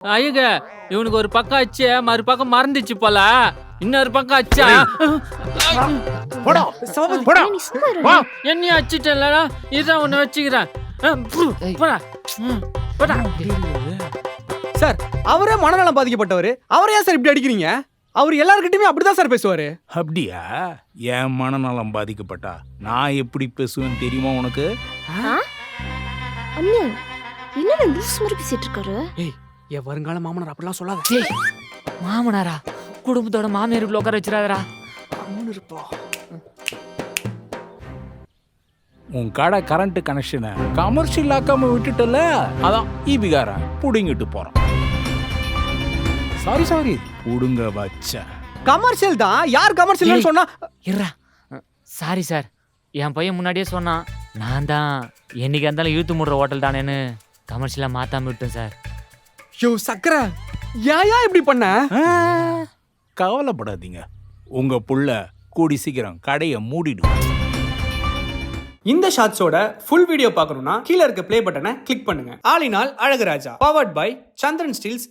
ஐயங்க இவனுக்கு ஒரு பக்கம் அச்சு மறு பக்கம் மறந்துச்சு போல. இன்னொரு பக்கம் அச்சா என்னையும் அச்சுட்டா இதான் ஒண்ணு வச்சுக்கிறேன். சார் அவரே மனநலம் பாதிக்கப்பட்டவர், அவரே ஏன் சார் இப்படி அடிக்கிறீங்க? அவர் எல்லார்கிட்டயுமே அப்படிதான் சார் பேசுவாரு. அப்படியா? என் மனநலம் பாதிக்கப்பட்டா நான் எப்படி பேசுவேன்னு தெரியுமா உனக்கு? அண்ணா என்ன லூஸ் மாதிரி பேசிட்டு இருக்காரு? ஏய் என் வருங்கால மாமனார் அப்படிலாம் சொல்லாத. மாமனாரா? குடும்பத்தோட மாமியாருக்குள்ள உட்கார வச்சிடாதரா. உன் கடை கரண்ட் கனெக்ஷனை கமர்ஷியல் ஆக்காம விட்டுட்டல, அதான் ஈபிகாரன் புடுங்கிட்டு போறான். சாரி புடுங்க வச்ச. கமர்ஷியல் தான். யார் கமர்ஷியல்னு சொன்னா? இருடா. சாரி சார், என் பையன் முன்னாடியே சொன்னான். நான் தான் என்னைக்கு இருந்தாலும் இழுத்து மூடுற ஹோட்டல் தானேன்னு கமர்ஷியலா மாத்தாம விட்டேன் சார். யோ சக்கர, ஏன் இப்படி பண்ண? கவலைப்படாதீங்க, உங்க புள்ள கூடி சீக்கிரம் கடையை மூடிடும். இந்த ஷாட்ஸோட ஃபுல் வீடியோ பார்க்கணும்னா கீழே இருக்க ப்ளே பட்டனை கிளிக் பண்ணுங்க. ஆலினால் Azhaguraja, powered by Chandran Steeles